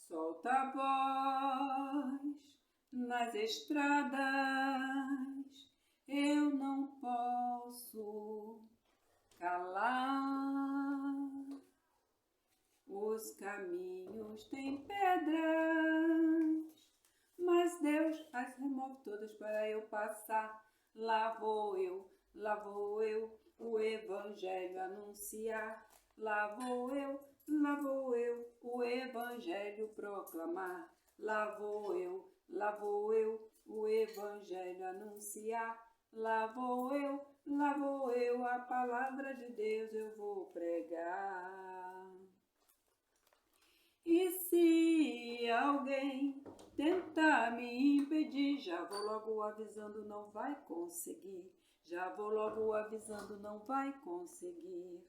Solta a voz nas estradas, eu não posso calar. Os caminhos têm pedras, mas Deus as remove todas para eu passar. Lá vou eu, o Evangelho anunciar. Lá vou eu, o Evangelho proclamar. Lá vou eu, o Evangelho anunciar. Lá vou eu, a palavra de Deus eu vou pregar. E se alguém tentar me impedir, já vou logo avisando, não vai conseguir. Já vou logo avisando, não vai conseguir.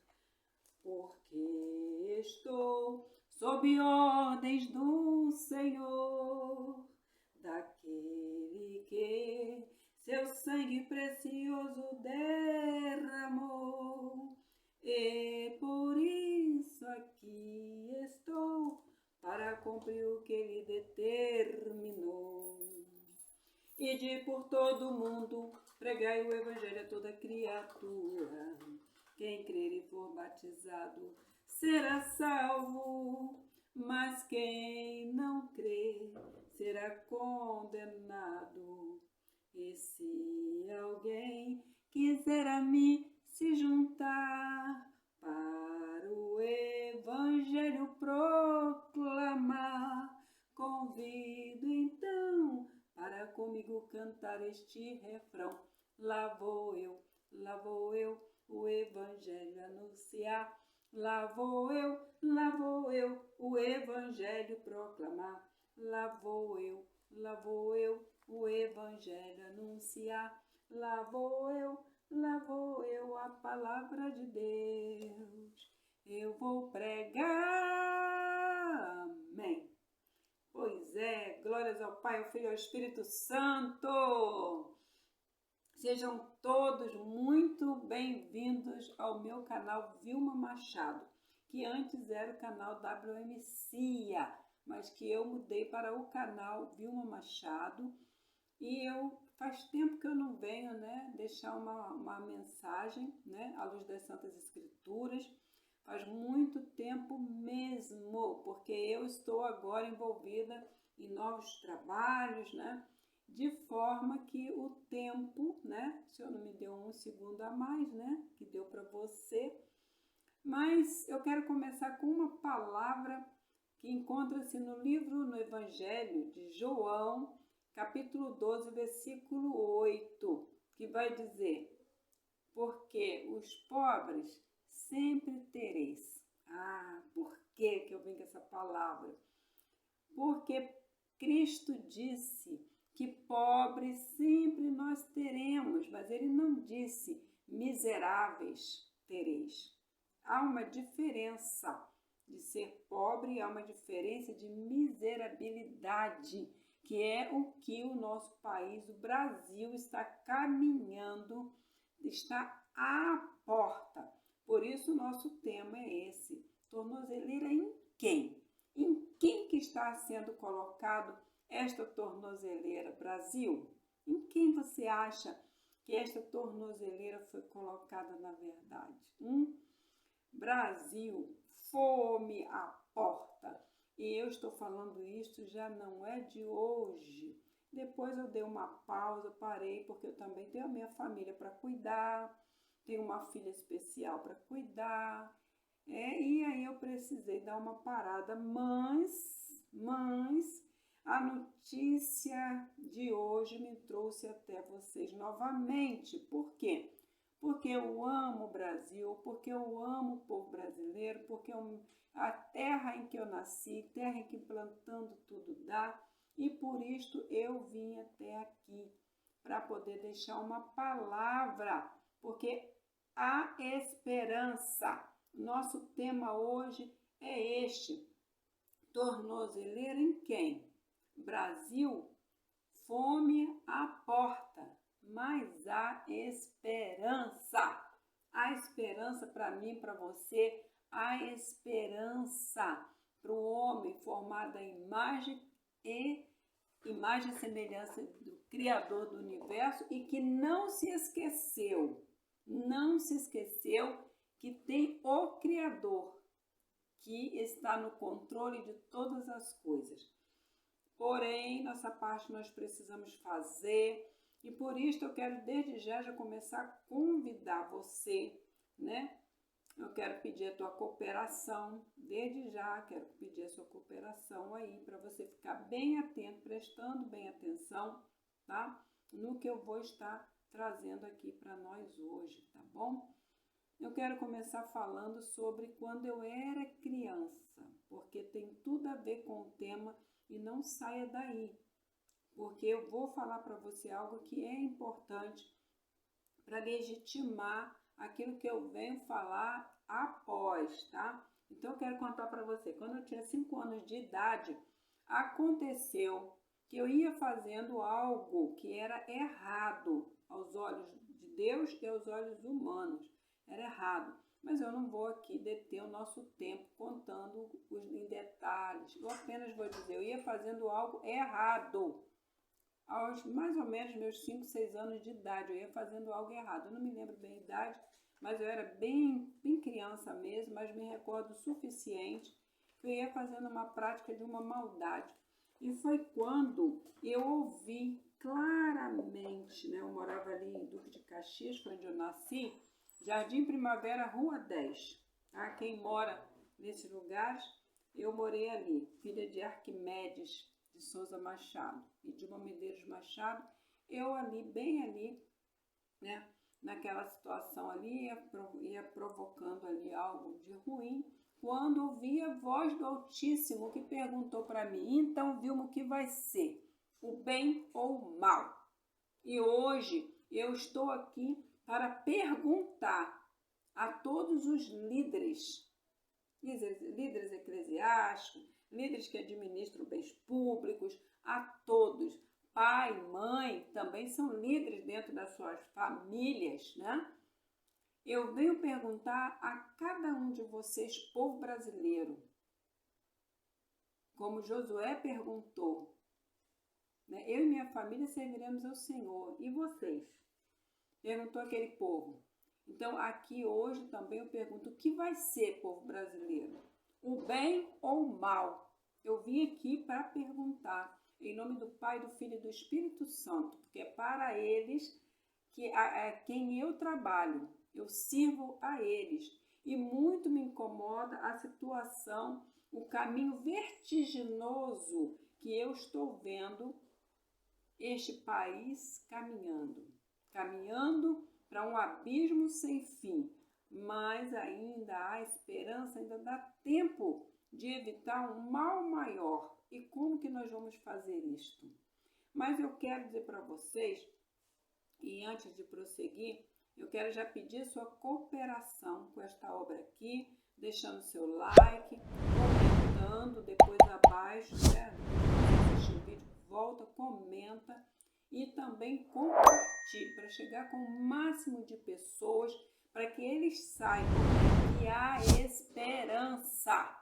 Porque estou sob ordens do Senhor, daquele que seu sangue precioso derramou. E por isso aqui estou, para cumprir o que ele determinou. Ide por todo o mundo, pregai o Evangelho a toda criatura. Quem crer e for batizado será salvo, mas quem não crer será condenado. E se alguém quiser a mim se juntar para o Evangelho proclamar, convido então para comigo cantar este refrão. Lá vou eu, o Evangelho anunciar. Lá vou eu, o Evangelho proclamar. Lá vou eu, o Evangelho anunciar. Lá vou eu, a palavra de Deus eu vou pregar. Amém. Pois é, glórias ao Pai, ao Filho e ao Espírito Santo. Sejam todos muito bem-vindos ao meu canal Vilma Machado, que antes era o canal WM Cia, mas que eu mudei para o canal Vilma Machado. E faz tempo que eu não venho, deixar uma mensagem, à luz das Santas Escrituras. Faz muito tempo mesmo, porque eu estou agora envolvida em novos trabalhos, de forma que o tempo, o Senhor não me deu um segundo a mais, que deu para você. Mas eu quero começar com uma palavra que encontra-se no Evangelho de João, capítulo 12, versículo 8, que vai dizer: porque os pobres sempre tereis. Por que eu vim com essa palavra? Porque Cristo disse que pobres sempre nós teremos, mas ele não disse miseráveis tereis. Há uma diferença de ser pobre e há uma diferença de miserabilidade, que é o que o nosso país, o Brasil, está caminhando, está à porta. Por isso o nosso tema é esse: tornozeleira em quem? Em quem que está sendo colocado esta tornozeleira, Brasil? Em quem você acha que esta tornozeleira foi colocada na verdade? Brasil, fome à porta. E eu estou falando isso já não é de hoje. Depois eu dei uma pausa, parei, porque eu também tenho a minha família para cuidar, tenho uma filha especial para cuidar, e aí eu precisei dar uma parada, mas a notícia de hoje me trouxe até vocês novamente. Por quê? Porque eu amo o Brasil, porque eu amo o povo brasileiro, porque a terra em que eu nasci, terra em que plantando tudo dá, e por isto eu vim até aqui, para poder deixar uma palavra, porque há esperança. Nosso tema hoje é este: tornozeleira em quem? Brasil, fome à porta, mas há esperança. Há esperança para mim, para você, há esperança, para o homem formado à imagem e semelhança do Criador do universo e que não se esqueceu que tem o Criador que está no controle de todas as coisas. Porém, nossa parte nós precisamos fazer e por isso eu quero desde já começar a convidar você, né? Eu quero pedir a tua cooperação, desde já quero pedir a sua cooperação aí para você ficar bem atento, prestando bem atenção, tá? No que eu vou estar trazendo aqui para nós hoje, tá bom? Eu quero começar falando sobre quando eu era criança, porque tem tudo a ver com o tema e não saia daí, porque eu vou falar para você algo que é importante para legitimar aquilo que eu venho falar após, tá? Então eu quero contar para você, quando eu tinha 5 anos de idade, aconteceu que eu ia fazendo algo que era errado aos olhos de Deus e aos olhos humanos. Era errado, mas eu não vou aqui deter o nosso tempo contando em detalhes. Eu apenas vou dizer, eu ia fazendo algo errado. Aos mais ou menos meus 5, 6 anos de idade, eu ia fazendo algo errado. Eu não me lembro bem a idade, mas eu era bem criança mesmo, mas me recordo o suficiente que eu ia fazendo uma prática de uma maldade. E foi quando eu ouvi claramente, né? Eu morava ali em Duque de Caxias, foi onde eu nasci, Jardim Primavera, Rua 10. Tá? Quem mora nesses lugares, eu morei ali, filha de Arquimedes de Souza Machado e de uma Medeiros Machado, eu ali, bem ali, né? Naquela situação ali, ia provocando ali algo de ruim, quando ouvi a voz do Altíssimo que perguntou para mim, então Vilma, o que vai ser? O bem ou o mal? E hoje eu estou aqui para perguntar a todos os líderes eclesiásticos, líderes que administram bens públicos, a todos, pai, mãe, também são líderes dentro das suas famílias, né? Eu venho perguntar a cada um de vocês, povo brasileiro, como Josué perguntou, né? Eu e minha família serviremos ao Senhor, e vocês? Perguntou aquele povo. Então, aqui hoje também eu pergunto, o que vai ser, povo brasileiro? O bem ou o mal? Eu vim aqui para perguntar, em nome do Pai, do Filho e do Espírito Santo, porque é para eles que quem eu trabalho, eu sirvo a eles. E muito me incomoda a situação, o caminho vertiginoso que eu estou vendo este país caminhando para um abismo sem fim, mas ainda há esperança, ainda dá tempo de evitar um mal maior. E como que nós vamos fazer isto? Mas eu quero dizer para vocês, e antes de prosseguir, eu quero já pedir sua cooperação com esta obra aqui, deixando seu like, comentando depois abaixo, né? Assiste o vídeo, volta, comenta e também compartilhe para chegar com o máximo de pessoas, para que eles saibam que há esperança.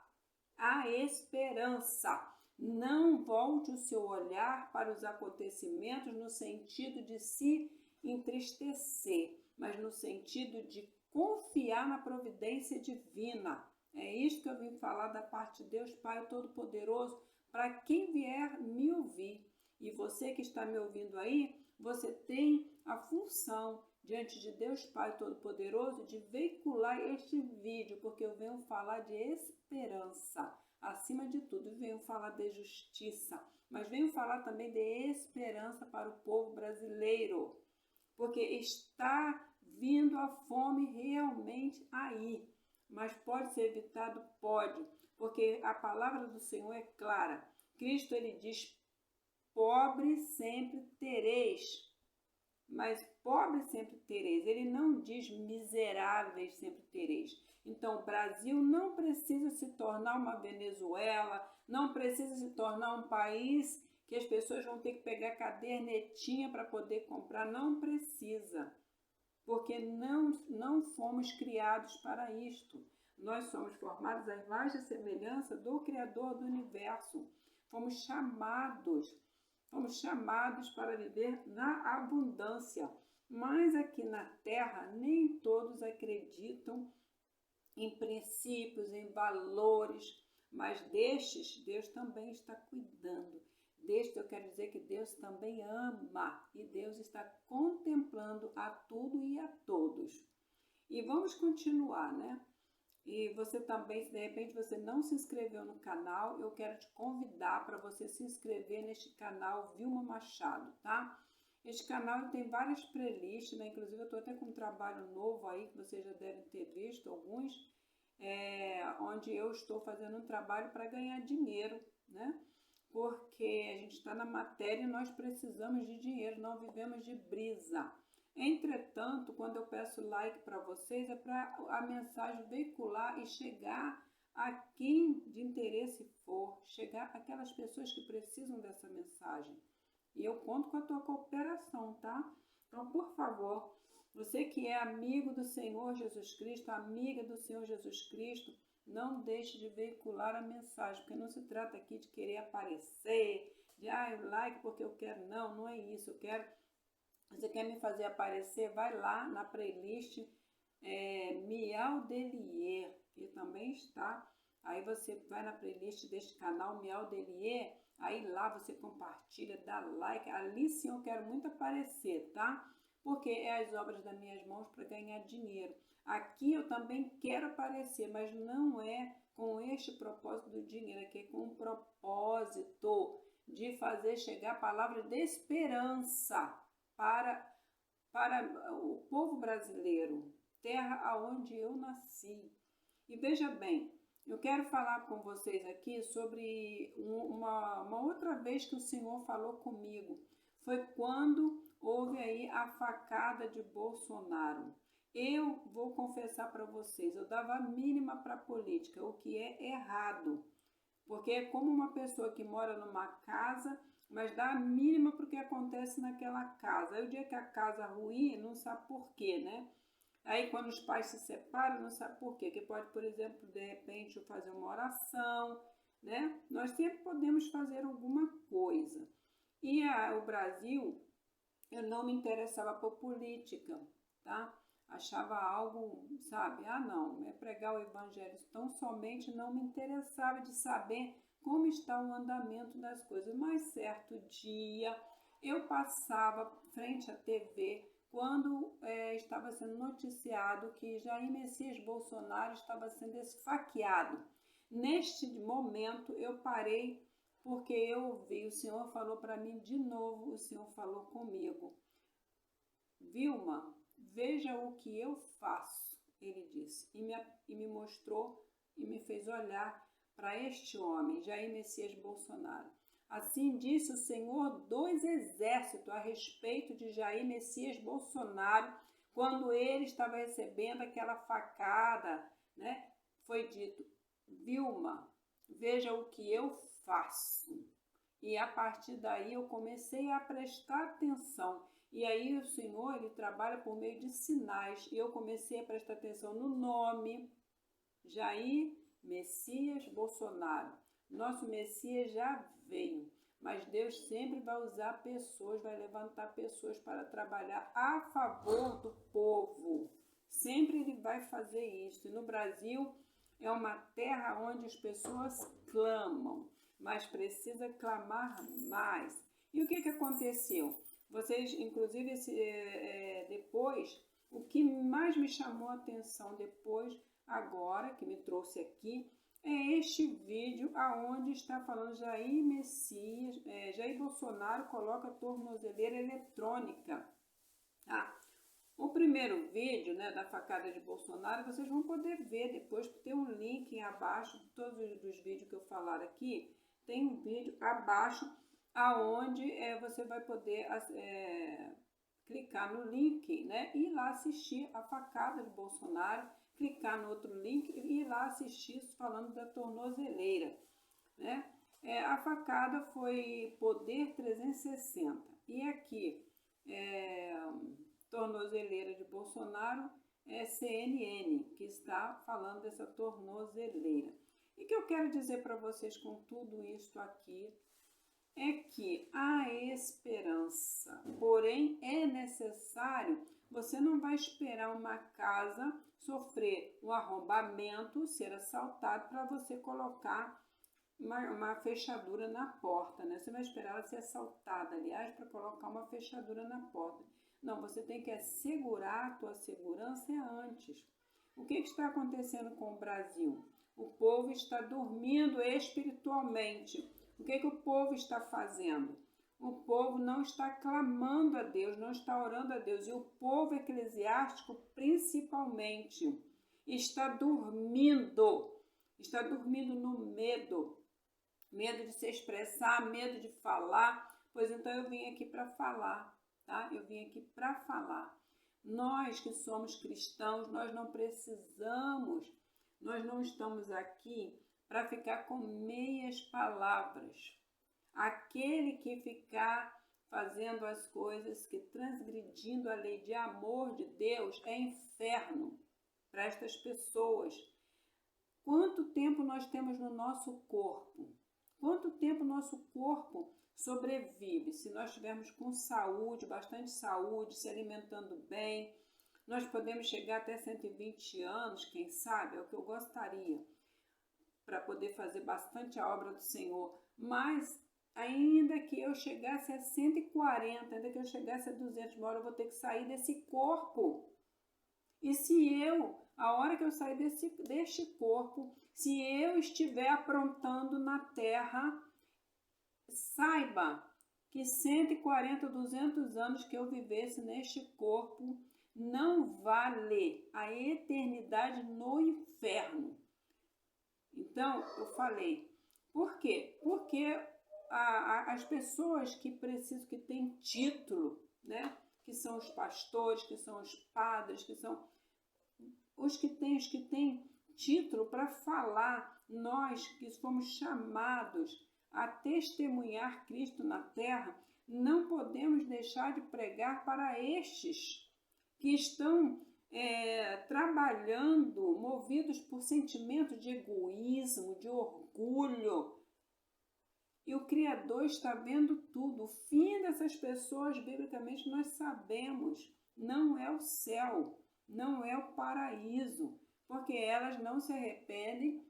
Há esperança. Não volte o seu olhar para os acontecimentos no sentido de se entristecer, mas no sentido de confiar na providência divina. É isso que eu vim falar da parte de Deus Pai Todo-Poderoso, para quem vier me ouvir. E você que está me ouvindo aí, você tem a função diante de Deus Pai Todo-Poderoso de veicular este vídeo, porque eu venho falar de esperança. Acima de tudo, venho falar de justiça, mas venho falar também de esperança para o povo brasileiro, porque está vindo a fome realmente aí, mas pode ser evitado? Pode, porque a palavra do Senhor é clara. Cristo, ele diz, pobre sempre tereis, mas pobre sempre tereis, ele não diz miseráveis sempre tereis. Então, o Brasil não precisa se tornar uma Venezuela, não precisa se tornar um país que as pessoas vão ter que pegar cadernetinha para poder comprar, não precisa, porque não fomos criados para isto. Nós somos formados à imagem e semelhança do Criador do Universo. Fomos chamados para viver na abundância. Mas aqui na Terra, nem todos acreditam em princípios, em valores, mas destes, Deus também está cuidando. Destes, eu quero dizer que Deus também ama e Deus está contemplando a tudo e a todos. E vamos continuar, né? E você também, se de repente você não se inscreveu no canal, eu quero te convidar para você se inscrever neste canal Vilma Machado, tá? Este canal tem várias playlists, né? Inclusive eu estou até com um trabalho novo aí, que vocês já devem ter visto alguns, onde eu estou fazendo um trabalho para ganhar dinheiro, né? Porque a gente está na matéria e nós precisamos de dinheiro, não vivemos de brisa. Entretanto, quando eu peço like para vocês, é para a mensagem veicular e chegar a quem de interesse for, chegar aquelas pessoas que precisam dessa mensagem. E eu conto com a tua cooperação, tá? Então, por favor, você que é amigo do Senhor Jesus Cristo, amiga do Senhor Jesus Cristo, não deixe de veicular a mensagem, porque não se trata aqui de querer aparecer, de like porque eu quero. Não, não é isso. Você quer me fazer aparecer? Vai lá na playlist Miau Delier, que também está. Aí você vai na playlist deste canal Miau Delier, aí lá você compartilha, dá like. Ali sim eu quero muito aparecer, tá? Porque é as obras das minhas mãos para ganhar dinheiro. Aqui eu também quero aparecer, mas não é com este propósito do dinheiro, aqui é com um propósito de fazer chegar a palavra de esperança para o povo brasileiro, terra aonde eu nasci. E veja bem, eu quero falar com vocês aqui sobre uma outra vez que o Senhor falou comigo. Foi quando houve aí a facada de Bolsonaro. Eu vou confessar para vocês, eu dava a mínima para a política, o que é errado. Porque é como uma pessoa que mora numa casa, mas dá a mínima para o que acontece naquela casa. Aí o dia que a casa ruir, não sabe por quê, né? Aí quando os pais se separam, não sabe por quê. Que pode, por exemplo, de repente fazer uma oração, né? Nós sempre podemos fazer alguma coisa. E o Brasil, eu não me interessava por política, tá? Achava algo, sabe? Não, é pregar o evangelho tão somente, não me interessava de saber como está o andamento das coisas. Mas certo dia eu passava frente à TV quando estava sendo noticiado que Jair Messias Bolsonaro estava sendo esfaqueado. Neste momento eu parei porque eu ouvi, o Senhor falou para mim de novo, o Senhor falou comigo. Vilma, veja o que eu faço, ele disse, e me mostrou e me fez olhar para este homem, Jair Messias Bolsonaro. Assim disse o Senhor dos Exércitos a respeito de Jair Messias Bolsonaro, quando ele estava recebendo aquela facada, né? Foi dito, Vilma, veja o que eu faço. E a partir daí eu comecei a prestar atenção. E aí o Senhor, ele trabalha por meio de sinais. E eu comecei a prestar atenção no nome, Jair Messias Bolsonaro. Nosso Messias já veio, mas Deus sempre vai usar pessoas, vai levantar pessoas para trabalhar a favor do povo. Sempre ele vai fazer isso. E no Brasil é uma terra onde as pessoas clamam, mas precisa clamar mais. E o que aconteceu? Vocês, inclusive, depois, o que mais me chamou a atenção depois, agora, que me trouxe aqui, é este vídeo aonde está falando Jair Messias, Jair Bolsonaro coloca tornozeleira eletrônica. O primeiro vídeo, né, da facada de Bolsonaro, vocês vão poder ver depois, tem um link abaixo de todos os vídeos que eu falar aqui, tem um vídeo abaixo aonde você vai poder clicar no link, né, e ir lá assistir a facada de Bolsonaro, clicar no outro link e ir lá assistir falando da tornozeleira, né? A facada foi Poder 360 e aqui tornozeleira de Bolsonaro CNN, que está falando dessa tornozeleira. E o que eu quero dizer para vocês com tudo isso aqui é que há esperança, porém é necessário, você não vai esperar uma casa sofrer um arrombamento, ser assaltado para você colocar uma fechadura na porta, né? Você vai esperar ela ser assaltada, aliás, para colocar uma fechadura na porta. Não, você tem que assegurar a tua segurança antes. O que está acontecendo com o Brasil? O povo está dormindo espiritualmente. O que o povo está fazendo? O povo não está clamando a Deus, não está orando a Deus. E o povo eclesiástico, principalmente, está dormindo no medo. Medo de se expressar, medo de falar. Pois então eu vim aqui para falar, tá? Eu vim aqui para falar. Nós que somos cristãos, nós não precisamos, nós não estamos aqui para ficar com meias palavras. Aquele que ficar fazendo as coisas, que transgredindo a lei de amor de Deus, é inferno para estas pessoas. Quanto tempo nós temos no nosso corpo? Quanto tempo nosso corpo sobrevive? Se nós estivermos com saúde, bastante saúde, se alimentando bem, nós podemos chegar até 120 anos, quem sabe, é o que eu gostaria, para poder fazer bastante a obra do Senhor. Mas ainda que eu chegasse a 140, ainda que eu chegasse a 200, uma hora eu vou ter que sair desse corpo. E se eu, a hora que eu sair deste corpo, se eu estiver aprontando na terra, saiba que 140, 200 anos que eu vivesse neste corpo não vale a eternidade no inferno. Então, eu falei, por quê? Porque as pessoas que precisam, que têm título, né? Que são os pastores, que são os padres, que são os que têm título para falar, nós que fomos chamados a testemunhar Cristo na terra, não podemos deixar de pregar para estes que estão trabalhando, movidos por sentimento de egoísmo, de orgulho. E o Criador está vendo tudo. O fim dessas pessoas, biblicamente, nós sabemos, não é o céu, não é o paraíso, porque elas não se arrependem,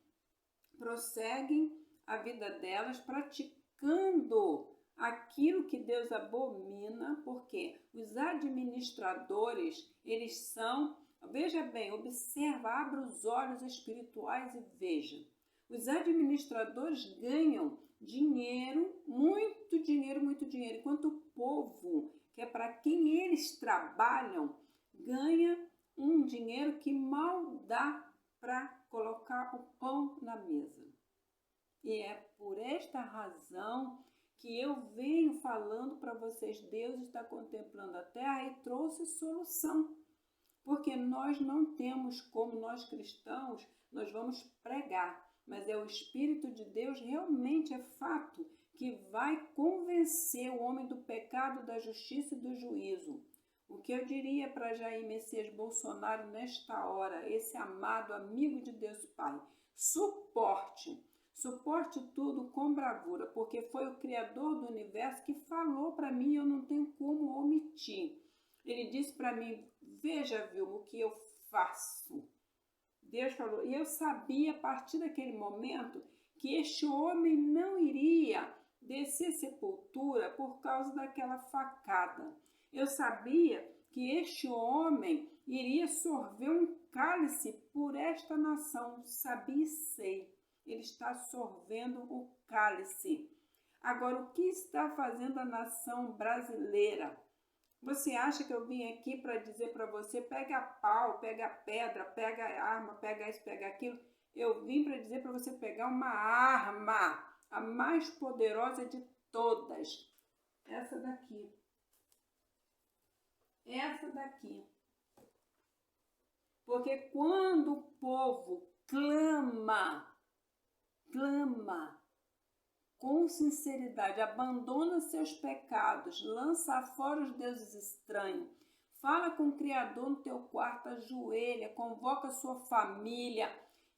prosseguem a vida delas praticando aquilo que Deus abomina, porque os administradores, eles são, veja bem, observa, abra os olhos espirituais e veja, os administradores ganham dinheiro, muito dinheiro, enquanto o povo, que é para quem eles trabalham, ganha um dinheiro que mal dá para colocar o pão na mesa. E é por esta razão que eu venho falando para vocês, Deus está contemplando a terra e trouxe solução. Porque nós não temos como, nós cristãos, nós vamos pregar, mas é o Espírito de Deus, realmente é fato, que vai convencer o homem do pecado, da justiça e do juízo. O que eu diria para Jair Messias Bolsonaro nesta hora, esse amado amigo de Deus Pai, suporte tudo com bravura, porque foi o Criador do universo que falou para mim e eu não tenho como omitir. Ele disse para mim, veja, Vilma, o que eu faço. Deus falou, e eu sabia a partir daquele momento que este homem não iria descer sepultura por causa daquela facada. Eu sabia que este homem iria sorver um cálice por esta nação, sabia e sei. Ele está sorvendo o cálice. Agora, o que está fazendo a nação brasileira? Você acha que eu vim aqui para dizer para você, pega pau, pega pedra, pega arma, pega isso, pega aquilo? Eu vim para dizer para você pegar uma arma, a mais poderosa de todas. Essa daqui. Essa daqui. Porque quando o povo clama com sinceridade, abandona seus pecados, lança fora os deuses estranhos, Fala com o Criador no teu quarto, ajoelha, convoca a sua família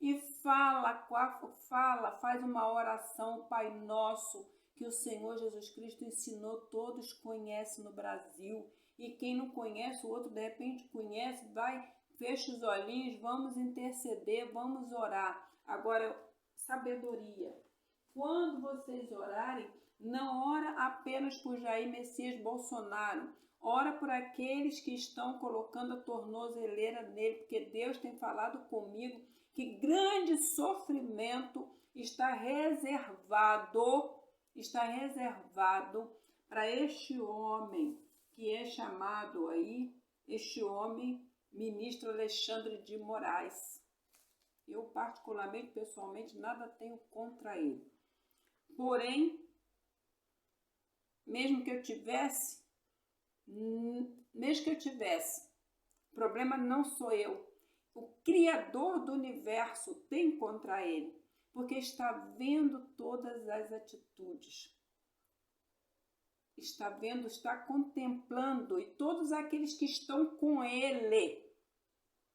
e faz uma oração, Pai Nosso, que o Senhor Jesus Cristo ensinou, todos conhecem no Brasil. E quem não conhece, o outro de repente conhece, vai, fecha os olhinhos, vamos interceder, vamos orar. Agora, sabedoria. Quando vocês orarem, não ora apenas por Jair Messias Bolsonaro, ora por aqueles que estão colocando a tornozeleira nele, porque Deus tem falado comigo que grande sofrimento está reservado para este homem que é chamado aí, este homem, ministro Alexandre de Moraes. Eu particularmente, pessoalmente, nada tenho contra ele. Porém, mesmo que eu tivesse, o problema não sou eu. O Criador do universo tem contra ele, porque está vendo todas as atitudes. Está vendo, está contemplando, e todos aqueles que estão com ele.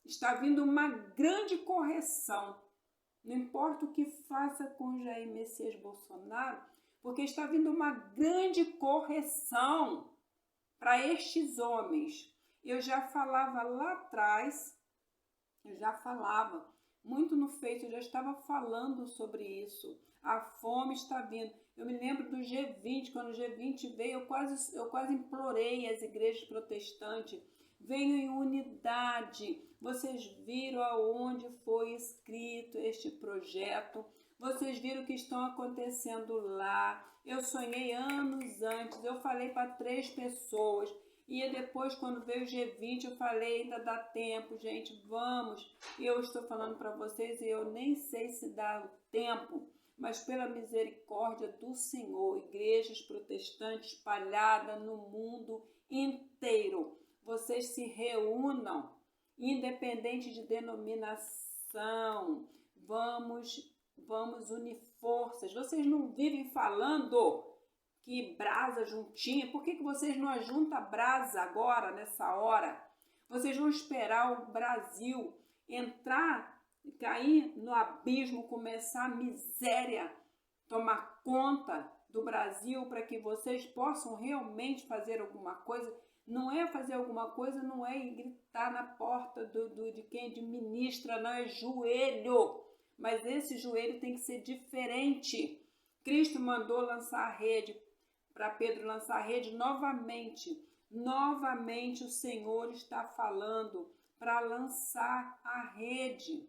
Está vindo uma grande correção. Não importa o que faça com Jair Messias Bolsonaro, porque está vindo uma grande correção para estes homens. Eu já falava lá atrás, muito no Face, eu já estava falando sobre isso. A fome está vindo. Eu me lembro do G20, quando o G20 veio, eu quase implorei às igrejas protestantes, venham em unidade. Vocês viram aonde foi escrito este projeto, vocês viram o que estão acontecendo lá. Eu sonhei anos antes, eu falei para 3 pessoas, e depois quando veio o G20 eu falei, ainda dá tempo, gente, vamos. Eu estou falando para vocês e eu nem sei se dá o tempo, mas pela misericórdia do Senhor, igrejas protestantes espalhadas no mundo inteiro, vocês se reúnam, independente de denominação, vamos unir forças. Vocês não vivem falando que brasa juntinha, por que vocês não ajuntam a brasa agora, nessa hora? Vocês vão esperar o Brasil entrar, cair no abismo, começar a miséria tomar conta do Brasil para que vocês possam realmente fazer alguma coisa? Não é fazer alguma coisa, não é ir gritar na porta de quem administra, não, é joelho. Mas esse joelho tem que ser diferente. Cristo mandou lançar a rede, para Pedro lançar a rede novamente. Novamente o Senhor está falando para lançar a rede.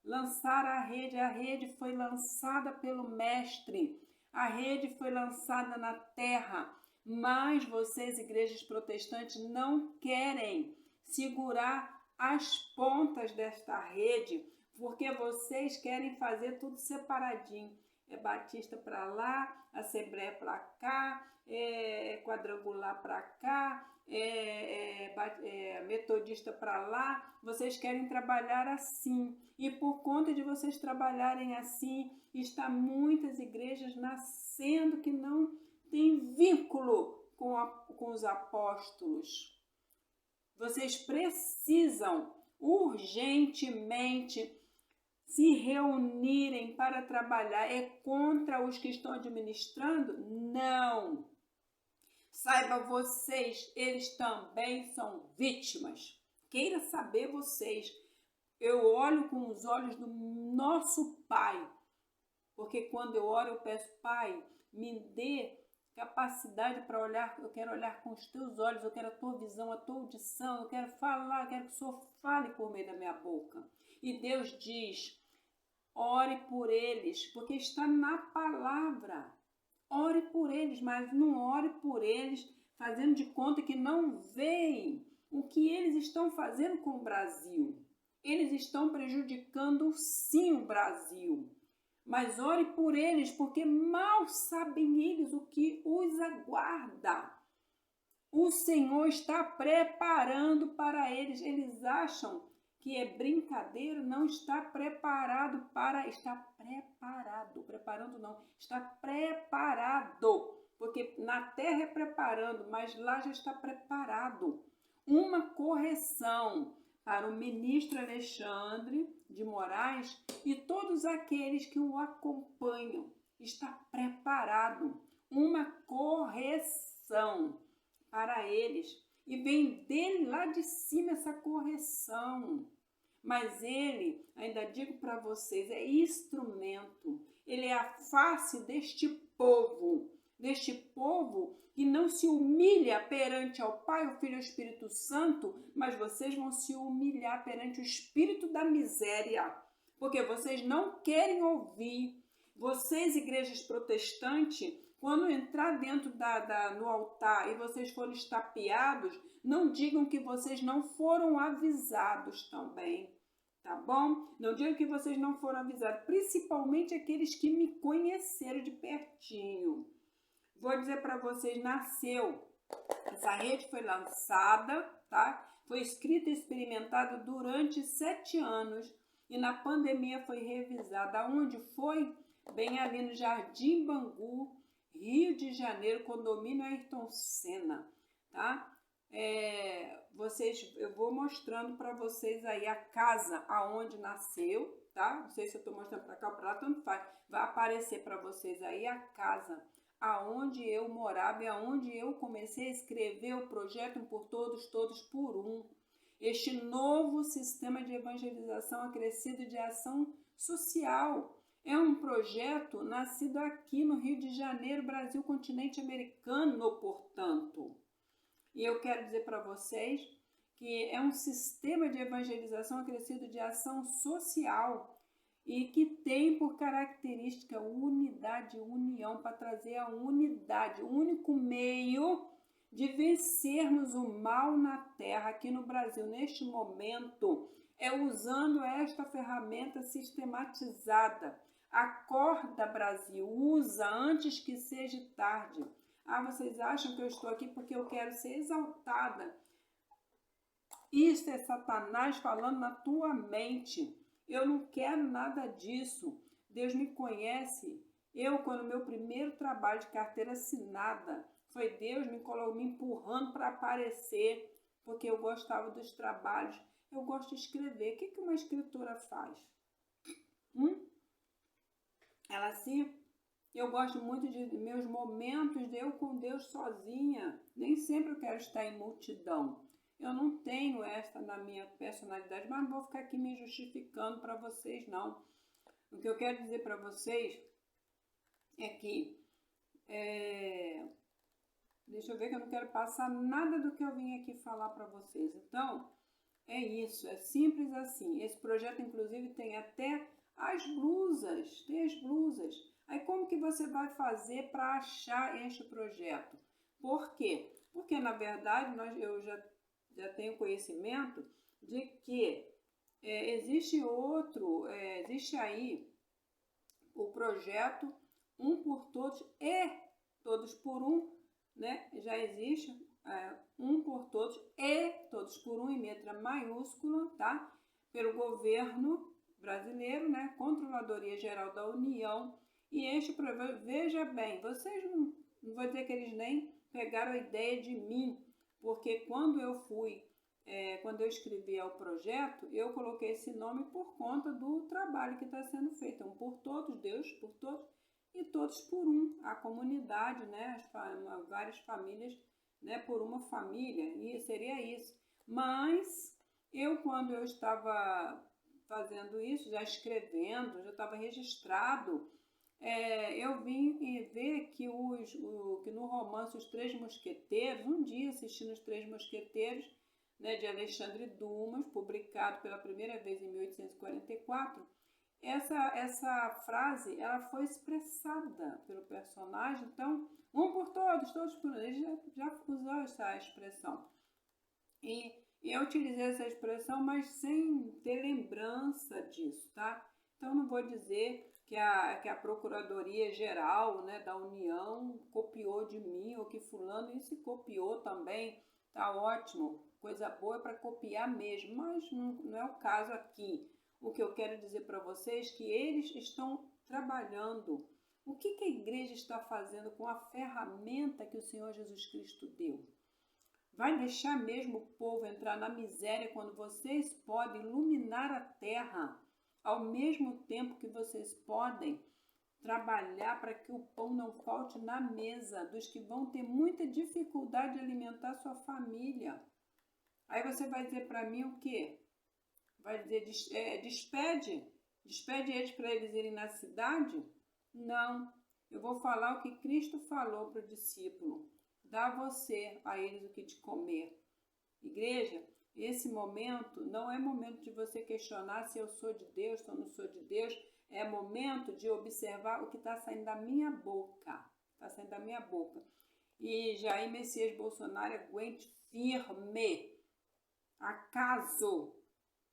Lançar a rede foi lançada pelo Mestre. A rede foi lançada na terra. Mas vocês, igrejas protestantes, não querem segurar as pontas desta rede, porque vocês querem fazer tudo separadinho. É batista para lá, assembleia para cá, quadrangular para cá, metodista para lá. Vocês querem trabalhar assim. E por conta de vocês trabalharem assim, está muitas igrejas nascendo que não tem vínculo com os apóstolos. Vocês precisam urgentemente se reunirem para trabalhar. É contra os que estão administrando? Não. Saiba vocês, eles também são vítimas. Queira saber vocês. Eu olho com os olhos do nosso Pai. Porque quando eu oro, eu peço, Pai, me dê capacidade para olhar, eu quero olhar com os teus olhos, eu quero a tua visão, a tua audição, eu quero falar, eu quero que o Senhor fale por meio da minha boca. E Deus diz, ore por eles, porque está na palavra. Ore por eles, mas não ore por eles fazendo de conta que não veem o que eles estão fazendo com o Brasil. Eles estão prejudicando sim o Brasil. Mas ore por eles, porque mal sabem eles o que os aguarda. O Senhor está preparando para eles. Eles acham que é brincadeira, não está preparado para... Está preparado, preparando não, está preparado. Porque na terra é preparando, mas lá já está preparado. uma correção para o ministro Alexandre de Moraes e todos aqueles que o acompanham. Está preparado uma correção para eles. E vem dele lá de cima essa correção. Mas ele, ainda digo para vocês, é instrumento. Ele é a face deste povo que não se humilha perante ao Pai, o Filho e o Espírito Santo, mas vocês vão se humilhar perante o espírito da miséria, porque vocês não querem ouvir. Vocês, igrejas protestantes, quando entrar dentro no altar e vocês forem estapeados, não digam que vocês não foram avisados também, tá bom? Não digam que vocês não foram avisados, principalmente aqueles que me conheceram de pertinho. Vou dizer para vocês, essa rede foi lançada, tá? Foi escrita e experimentada durante 7 anos e na pandemia foi revisada. Aonde foi? Bem ali no Jardim Bangu, Rio de Janeiro, condomínio Ayrton Senna, tá? Eu vou mostrando para vocês aí a casa aonde nasceu, tá? Não sei se eu estou mostrando para cá ou para lá, tanto faz. Vai aparecer para vocês aí a casa aonde eu morava e aonde eu comecei a escrever o projeto Um por Todos, Todos por Um. Este novo sistema de evangelização acrescido de ação social. É um projeto nascido aqui no Rio de Janeiro, Brasil, continente americano, portanto. E eu quero dizer para vocês que é um sistema de evangelização acrescido de ação social e que tem por característica unidade, união, para trazer a unidade, o único meio de vencermos o mal na terra aqui no Brasil, neste momento, é usando esta ferramenta sistematizada. Acorda, Brasil, usa antes que seja tarde. Vocês acham que eu estou aqui porque eu quero ser exaltada? Isto é Satanás falando na tua mente. Eu não quero nada disso. Deus me conhece. Quando meu primeiro trabalho de carteira assinada, foi Deus me empurrando para aparecer, porque eu gostava dos trabalhos. Eu gosto de escrever. O que uma escritora faz? Ela assim, eu gosto muito de meus momentos de eu com Deus sozinha. Nem sempre eu quero estar em multidão. Eu não tenho esta na minha personalidade, mas não vou ficar aqui me justificando para vocês, não. O que eu quero dizer para vocês é que, deixa eu ver que eu não quero passar nada do que eu vim aqui falar para vocês. Então, é isso, é simples assim. Esse projeto, inclusive, tem até as blusas, Aí, como que você vai fazer para achar este projeto? Por quê? Porque, na verdade, eu já tenho conhecimento de que existe aí o projeto Um por Todos e Todos por Um, né? Já existe Um por Todos e Todos por Um em letra maiúscula, tá? Pelo governo brasileiro, né? Controladoria Geral da União. E este projeto, veja bem, vocês não vou dizer que eles nem pegaram a ideia de mim, porque quando eu escrevi o projeto, eu coloquei esse nome por conta do trabalho que está sendo feito. Um por todos, Deus por todos e todos por um. A comunidade, né, várias famílias, né, por uma família, e seria isso. Mas quando eu estava fazendo isso, já escrevendo, já estava registrado, eu vim ver que no romance Os Três Mosqueteiros, um dia assistindo Os Três Mosqueteiros, né, de Alexandre Dumas, publicado pela primeira vez em 1844, essa frase ela foi expressada pelo personagem. Então, um por todos, todos por um. Ele já usou essa expressão. E eu utilizei essa expressão, mas sem ter lembrança disso, tá? Então, não vou dizer que a Procuradoria Geral, né, da União copiou de mim, ou que fulano isso copiou também, tá ótimo, coisa boa para copiar mesmo, mas não é o caso aqui. O que eu quero dizer para vocês é que eles estão trabalhando. O que a igreja está fazendo com a ferramenta que o Senhor Jesus Cristo deu? Vai deixar mesmo o povo entrar na miséria quando vocês podem iluminar a terra, ao mesmo tempo que vocês podem trabalhar para que o pão não falte na mesa dos que vão ter muita dificuldade de alimentar sua família? Aí você vai dizer para mim o quê? Vai dizer, despede eles para eles irem na cidade? Não, eu vou falar o que Cristo falou para o discípulo. Dá você a eles o que de comer. Igreja, esse momento não é momento de você questionar se eu sou de Deus, se eu não sou de Deus. É momento de observar o que está saindo da minha boca. Está saindo da minha boca. E Jair Messias Bolsonaro, aguente firme. Acaso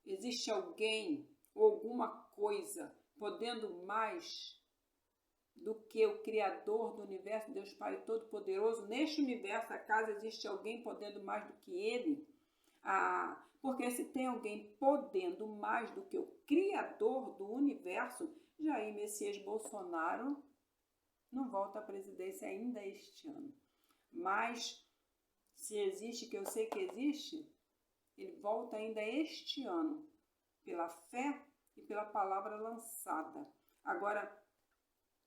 existe alguém ou alguma coisa podendo mais do que o Criador do universo, Deus Pai Todo-Poderoso? Neste universo, acaso existe alguém podendo mais do que Ele? Porque se tem alguém podendo mais do que o Criador do universo, Jair Messias Bolsonaro não volta à presidência ainda este ano. Mas, se existe, que eu sei que existe, ele volta ainda este ano, pela fé e pela palavra lançada. Agora,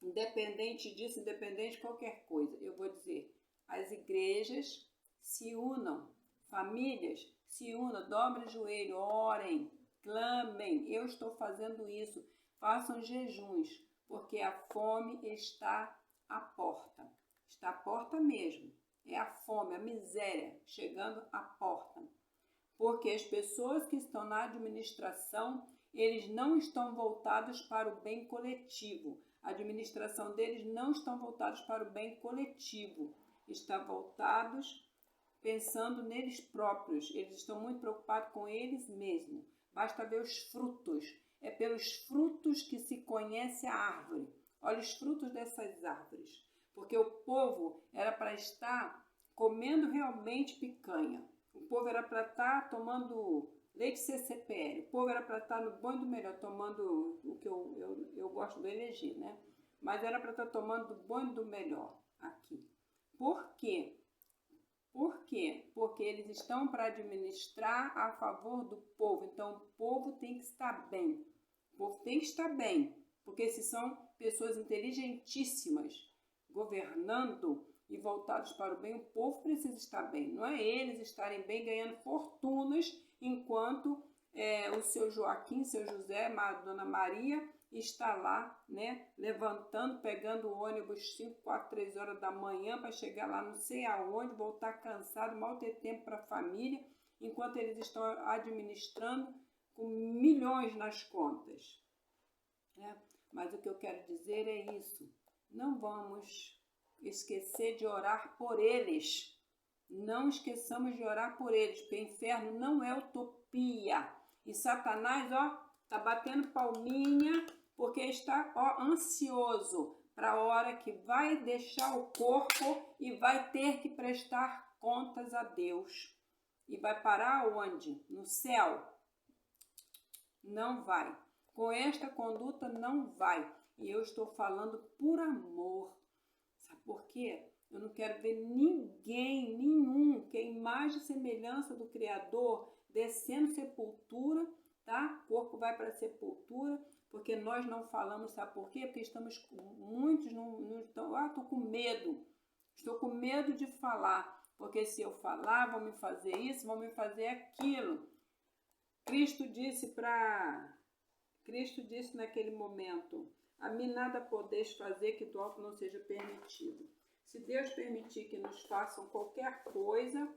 independente disso, independente de qualquer coisa, eu vou dizer, as igrejas se unam, famílias se unam, dobrem o joelho, orem, clamem. Eu estou fazendo isso. Façam jejuns, porque a fome está à porta. Está à porta mesmo. É a fome, a miséria chegando à porta. Porque as pessoas que estão na administração, eles não estão voltados para o bem coletivo. A administração deles não estão voltados para o bem coletivo. Estão voltados pensando neles próprios. Eles estão muito preocupados com eles mesmos. Basta ver os frutos. É pelos frutos que se conhece a árvore. Olha os frutos dessas árvores. Porque o povo era para estar comendo realmente picanha. O povo era para estar tomando leite CCPL. O povo era para estar no bom e do melhor, tomando o que eu gosto do eleger, né? Mas era para estar tomando do bom e do melhor aqui. Por quê? Por quê? Porque eles estão para administrar a favor do povo. Então, o povo tem que estar bem. O povo tem que estar bem. Porque se são pessoas inteligentíssimas governando e voltados para o bem, o povo precisa estar bem. Não é eles estarem bem ganhando fortunas enquanto o seu Joaquim, seu José, Dona Maria está lá, né, levantando, pegando o ônibus 5, 4, 3 horas da manhã para chegar lá não sei aonde, voltar cansado, mal ter tempo para a família, enquanto eles estão administrando com milhões nas contas. Né? Mas o que eu quero dizer é isso. Não vamos esquecer de orar por eles. Não esqueçamos de orar por eles, porque o inferno não é utopia. E Satanás, tá batendo palminha, porque está, ansioso para a hora que vai deixar o corpo e vai ter que prestar contas a Deus. E vai parar onde? No céu? Não vai. Com esta conduta não vai. E eu estou falando por amor. Sabe por quê? Eu não quero ver nenhum, que é a imagem e semelhança do Criador descendo sepultura, tá? O corpo vai para a sepultura, porque nós não falamos, sabe por quê? Porque estamos, muitos não estão, estou com medo de falar, porque se eu falar, vão me fazer isso, vão me fazer aquilo. Cristo disse naquele momento, a mim nada podeis fazer que do alto não seja permitido. Se Deus permitir que nos façam qualquer coisa,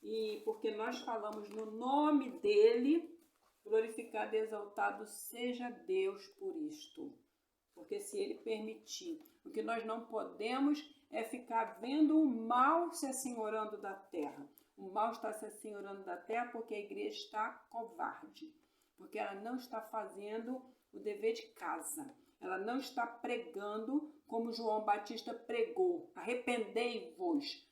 e porque nós falamos no nome dele, glorificado e exaltado seja Deus por isto. Porque se ele permitir, o que nós não podemos é ficar vendo o mal se assenhorando da terra. O mal está se assenhorando da terra porque a igreja está covarde. Porque ela não está fazendo o dever de casa. Ela não está pregando como João Batista pregou. Arrependei-vos,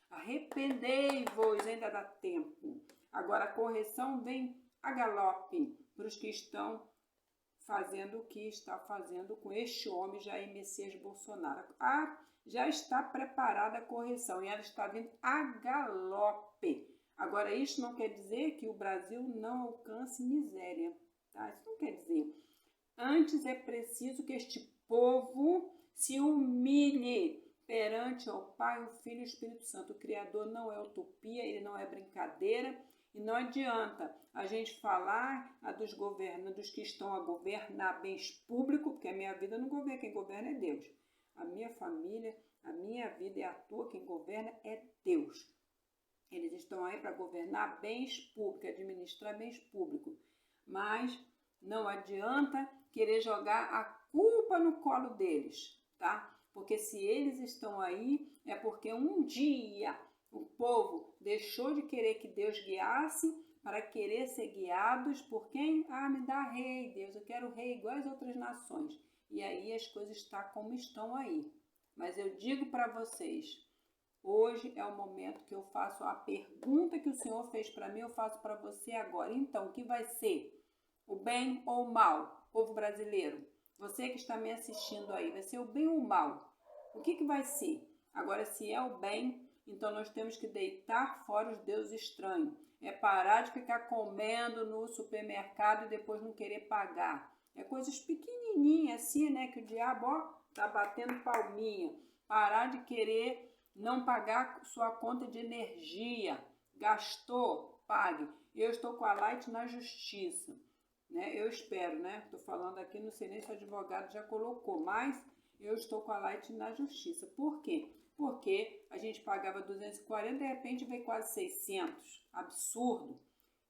ainda dá tempo. Agora a correção vem a galope para os que estão fazendo o que está fazendo com este homem, Jair Messias Bolsonaro. Já está preparada a correção e ela está vindo a galope. Agora, isso não quer dizer que o Brasil não alcance miséria, tá? Isso não quer dizer. Antes é preciso que este povo se humilhe perante ao Pai, o Filho e o Espírito Santo. O Criador não é utopia, ele não é brincadeira, e não adianta a gente falar dos que estão a governar bens públicos, porque a minha vida não governa, quem governa é Deus. A minha família, a minha vida é a tua, quem governa é Deus. Eles estão aí para governar bens públicos, administrar bens públicos. Mas não adianta querer jogar a culpa no colo deles, tá? Porque se eles estão aí, é porque um dia o povo deixou de querer que Deus guiasse para querer ser guiados por quem? Ah, me dá rei, Deus, eu quero rei igual as outras nações. E aí as coisas estão como estão aí. Mas eu digo para vocês, hoje é o momento que eu faço a pergunta que o Senhor fez para mim, eu faço para você agora. Então, o que vai ser? O bem ou o mal, povo brasileiro? Você que está me assistindo aí, vai ser o bem ou o mal? O que vai ser? Agora, se é o bem, então nós temos que deitar fora os deuses estranhos. É parar de ficar comendo no supermercado e depois não querer pagar. É coisas pequenininhas assim, né? Que o diabo, ó, tá batendo palminha. Parar de querer não pagar sua conta de energia. Gastou? Pague. Eu estou com a Light na justiça. Né? Eu espero, né? Estou falando aqui, não sei nem se o advogado já colocou, mas eu estou com a Light na justiça. Por quê? Porque a gente pagava 240, de repente veio quase 600. Absurdo,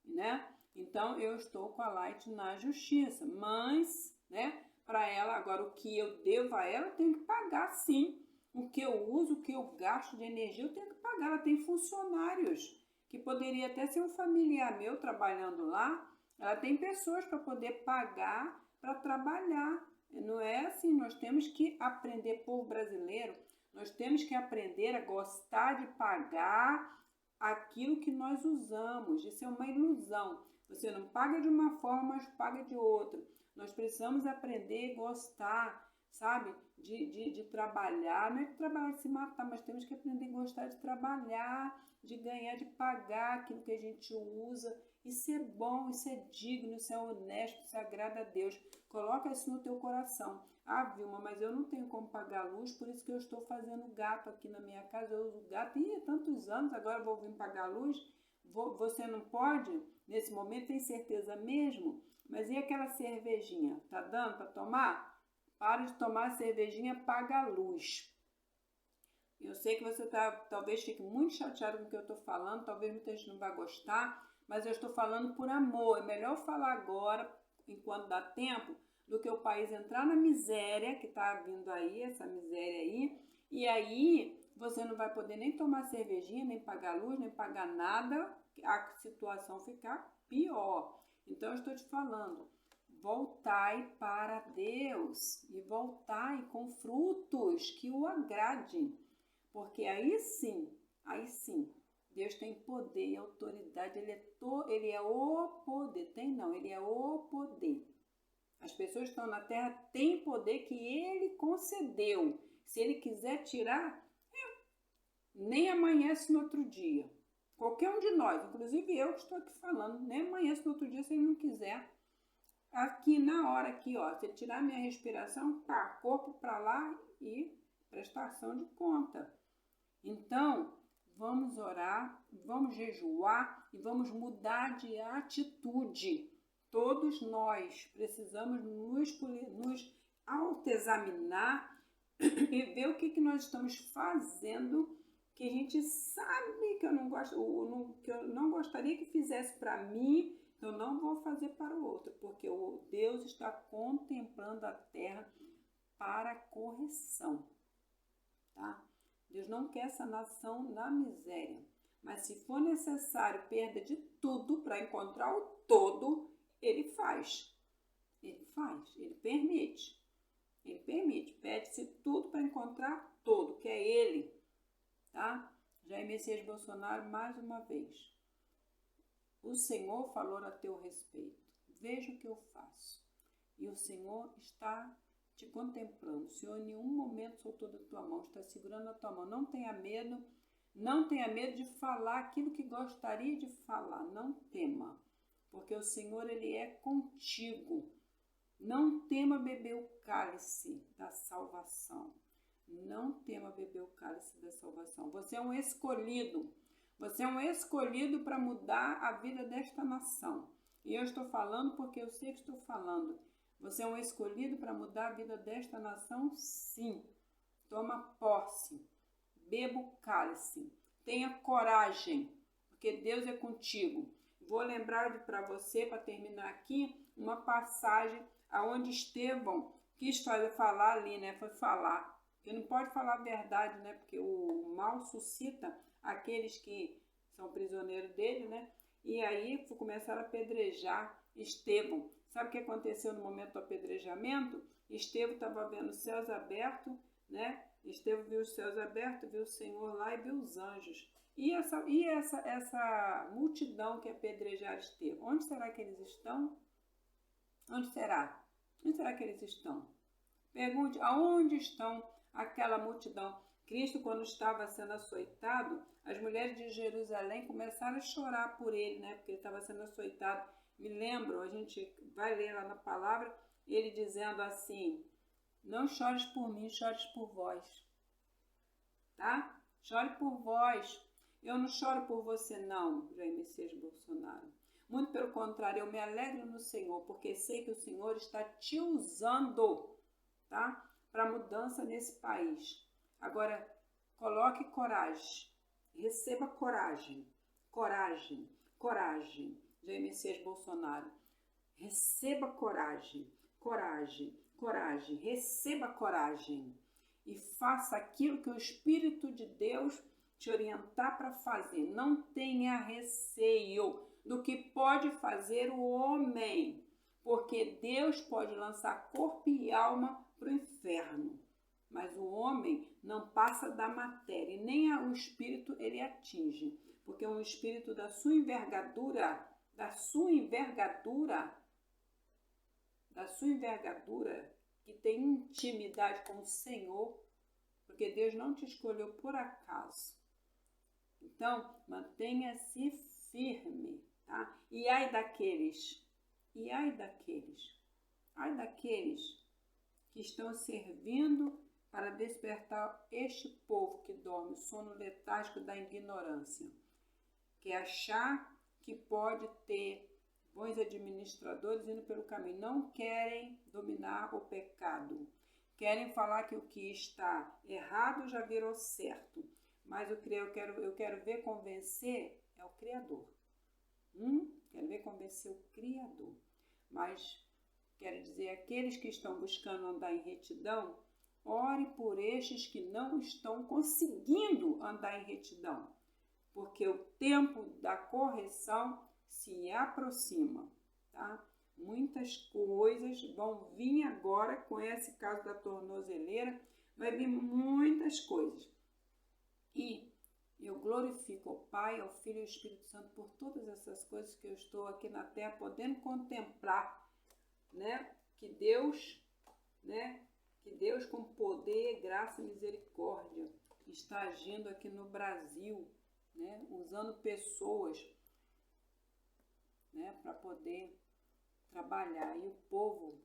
né? Então, eu estou com a Light na justiça. Mas, né? Para ela, agora, o que eu devo a ela, eu tenho que pagar sim. O que eu uso, o que eu gasto de energia, eu tenho que pagar. Ela tem funcionários, que poderia até ser um familiar meu trabalhando lá. Ela tem pessoas para poder pagar para trabalhar. Não é assim, nós temos que aprender, povo brasileiro, nós temos que aprender a gostar de pagar aquilo que nós usamos. Isso é uma ilusão. Você não paga de uma forma, mas paga de outra. Nós precisamos aprender a gostar, sabe, de trabalhar. Não é de trabalhar de se matar, mas temos que aprender a gostar de trabalhar, de ganhar, de pagar aquilo que a gente usa. Isso é bom, isso é digno, isso é honesto, isso agrada a Deus. Coloca isso no teu coração. Ah, Vilma, mas eu não tenho como pagar a luz, por isso que eu estou fazendo gato aqui na minha casa. Eu uso gato há tantos anos, agora vou vir pagar a luz. Você não pode? Nesse momento, tem certeza mesmo? Mas e aquela cervejinha? Tá dando para tomar? Para de tomar a cervejinha, paga a luz. Eu sei que você talvez fique muito chateado com o que eu estou falando, talvez muita gente não vai gostar, mas eu estou falando por amor. É melhor falar agora, enquanto dá tempo, do que o país entrar na miséria que está vindo aí, essa miséria aí, e aí você não vai poder nem tomar cervejinha, nem pagar luz, nem pagar nada, a situação ficar pior. Então eu estou te falando, voltai para Deus e voltai com frutos que o agradem, porque aí sim, Deus tem poder e autoridade, ele é o poder, ele é o poder. As pessoas que estão na terra têm poder que ele concedeu. Se ele quiser tirar, nem amanhece no outro dia. Qualquer um de nós, inclusive eu que estou aqui falando, nem amanhece no outro dia se ele não quiser. Aqui na hora, aqui, ó, se ele tirar minha respiração, pá, corpo para lá e prestação de conta. Então, vamos orar, vamos jejuar e vamos mudar de atitude. Todos nós precisamos nos autoexaminar e ver o que nós estamos fazendo que a gente sabe que eu não gosto, que eu não gostaria que fizesse para mim, eu não vou fazer para o outro, porque o Deus está contemplando a terra para correção, tá? Deus não quer essa nação na miséria, mas se for necessário perda de tudo para encontrar o todo, ele faz, ele permite, pede-se tudo para encontrar todo, que é ele, tá? Jair Messias Bolsonaro, mais uma vez, o Senhor falou a teu respeito, veja o que eu faço, e o Senhor está te contemplando. O Senhor em nenhum momento soltou da tua mão, está segurando a tua mão. Não tenha medo, Não tenha medo de falar aquilo que gostaria de falar. Não tema, porque o Senhor, Ele é contigo. Não tema beber o cálice da salvação. Não tema beber o cálice da salvação. Você é um escolhido. Você é um escolhido para mudar a vida desta nação. E eu estou falando porque eu sei que estou falando. Você é um escolhido para mudar a vida desta nação? Sim. Toma posse. Beba o cálice. Tenha coragem, porque Deus é contigo. Vou lembrar para você, para terminar aqui, uma passagem aonde Estevão quis falar ali, né? Foi falar. Porque não pode falar a verdade, né? Porque o mal suscita aqueles que são prisioneiros dele, né? E aí começaram a apedrejar Estevão. Sabe o que aconteceu no momento do apedrejamento? Estevão estava vendo os céus abertos, né? Estevão viu os céus abertos, viu o Senhor lá e viu os anjos. E essa multidão que apedrejaram Estevão, onde será que eles estão? Onde será? Onde será que eles estão? Pergunte, aonde estão aquela multidão? Cristo, quando estava sendo açoitado, as mulheres de Jerusalém começaram a chorar por ele, né? Porque ele estava sendo açoitado. Me lembro, a gente vai ler lá na palavra, ele dizendo assim: não chores por mim, chores por vós. Tá? Chore por vós. Eu não choro por você não, Jair Messias Bolsonaro. Muito pelo contrário, eu me alegro no Senhor, porque sei que o Senhor está te usando, tá? Para mudança nesse país. Agora, coloque coragem. Receba coragem. Coragem. Coragem. Jair Messias Bolsonaro. Receba coragem. Coragem. Coragem. Receba coragem. E faça aquilo que o Espírito de Deus te orientar para fazer. Não tenha receio do que pode fazer o homem, porque Deus pode lançar corpo e alma para o inferno, mas o homem não passa da matéria, e nem o espírito ele atinge, porque um espírito da sua envergadura, que tem intimidade com o Senhor, porque Deus não te escolheu por acaso. Então, mantenha-se firme, tá? E ai daqueles que estão servindo para despertar este povo que dorme, o sono letárgico da ignorância, que achar que pode ter bons administradores indo pelo caminho, não querem dominar o pecado, querem falar que o que está errado já virou certo, mas eu quero ver convencer é o Criador. Quero ver convencer o Criador. Mas quero dizer, aqueles que estão buscando andar em retidão, ore por estes que não estão conseguindo andar em retidão, porque o tempo da correção se aproxima, tá? Muitas coisas vão vir agora com esse caso da tornozeleira, vai vir muitas coisas. E eu glorifico ao Pai, ao Filho e ao Espírito Santo por todas essas coisas que eu estou aqui na terra podendo contemplar, né? Que Deus com poder, graça e misericórdia está agindo aqui no Brasil, né? Usando pessoas, né? Para poder trabalhar. E o povo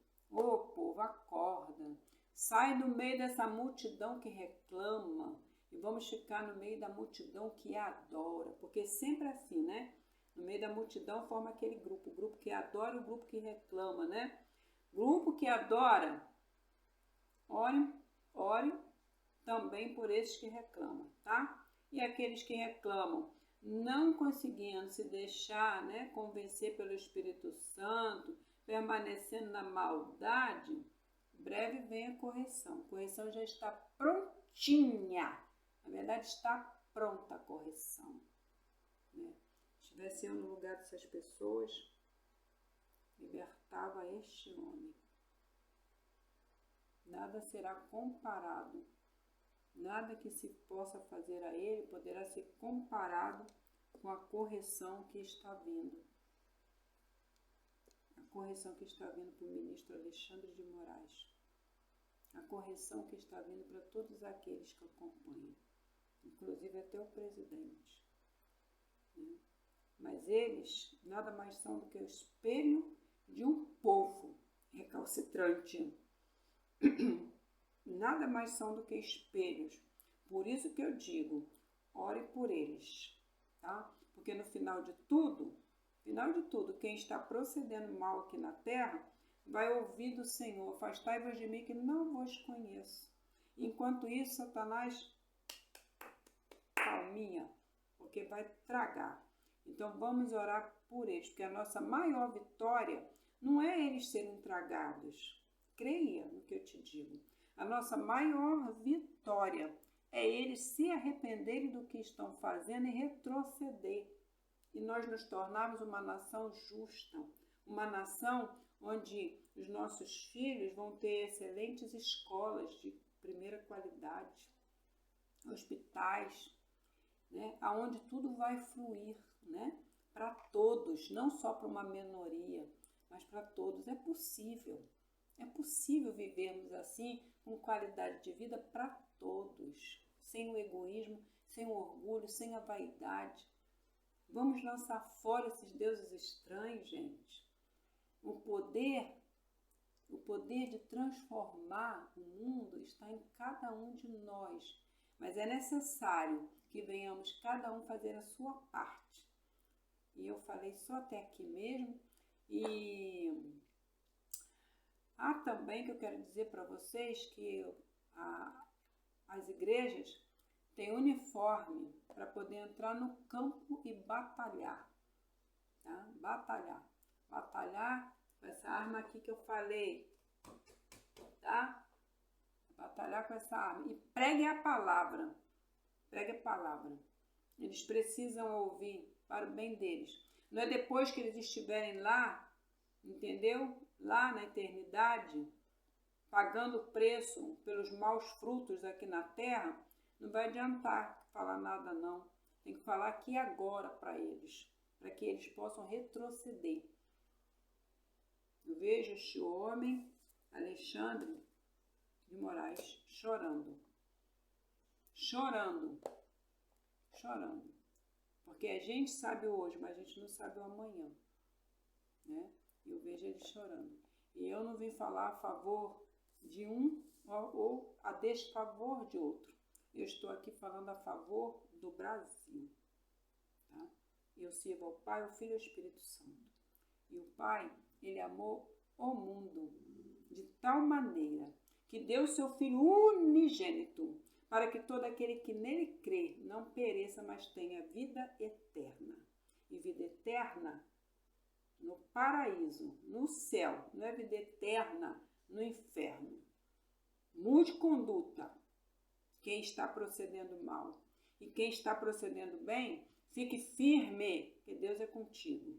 acorda, sai do meio dessa multidão que reclama. E vamos ficar no meio da multidão que adora, porque sempre assim, né? No meio da multidão forma aquele grupo, o grupo que adora e o grupo que reclama, né? Grupo que adora, ore também por esses que reclamam, tá? E aqueles que reclamam, não conseguindo se deixar, né, convencer pelo Espírito Santo, permanecendo na maldade, breve vem a correção. A correção já está prontinha. Na verdade, está pronta a correção. Né? Se estivesse eu no lugar dessas pessoas, libertava este homem. Nada será comparado. Nada que se possa fazer a ele poderá ser comparado com a correção que está vindo. A correção que está vindo para o ministro Alexandre de Moraes. A correção que está vindo para todos aqueles que acompanham. inclusive até o presidente. Né? Mas eles nada mais são do que o espelho de um povo recalcitrante. Nada mais são do que espelhos. Por isso que eu digo, ore por eles, tá? Porque no final de tudo, quem está procedendo mal aqui na terra, vai ouvir do Senhor, afastai-vos de mim que não vos conheço. Enquanto isso, Satanás, calminha, porque vai tragar. Então vamos orar por eles, porque a nossa maior vitória não é eles serem tragados. Creia no que eu te digo. A nossa maior vitória é eles se arrependerem do que estão fazendo e retroceder. E nós nos tornarmos uma nação justa, uma nação onde os nossos filhos vão ter excelentes escolas de primeira qualidade, hospitais, né, onde tudo vai fluir, né, para todos, não só para uma minoria, mas para todos. É possível vivermos assim, com qualidade de vida para todos, sem o egoísmo, sem o orgulho, sem a vaidade. Vamos lançar fora esses deuses estranhos, gente. O poder de transformar o mundo está em cada um de nós, mas é necessário que venhamos cada um fazer a sua parte. E eu falei só até aqui mesmo. E há também que eu quero dizer para vocês que as igrejas têm uniforme para poder entrar no campo e batalhar, tá? Batalhar com essa arma aqui que eu falei, tá? Batalhar com essa arma. E pregue a palavra. Eles precisam ouvir para o bem deles. Não é depois que eles estiverem lá, entendeu? Lá na eternidade, pagando o preço pelos maus frutos aqui na terra, não vai adiantar falar nada não. Tem que falar aqui agora para eles, para que eles possam retroceder. Eu vejo este homem, Alexandre de Moraes, chorando. Porque a gente sabe hoje, mas a gente não sabe o amanhã, né? E eu vejo ele chorando. E eu não vim falar a favor de um ou a desfavor de outro. Eu estou aqui falando a favor do Brasil, tá? Eu sirvo ao Pai, ao Filho e ao Espírito Santo. E o Pai, ele amou o mundo de tal maneira que deu seu Filho unigênito, para que todo aquele que nele crê não pereça, mas tenha vida eterna. E vida eterna no paraíso, no céu, não é vida eterna no inferno. Mude conduta quem está procedendo mal. E quem está procedendo bem, fique firme, que Deus é contigo.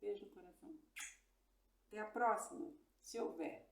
Beijo no coração. Até a próxima, se houver.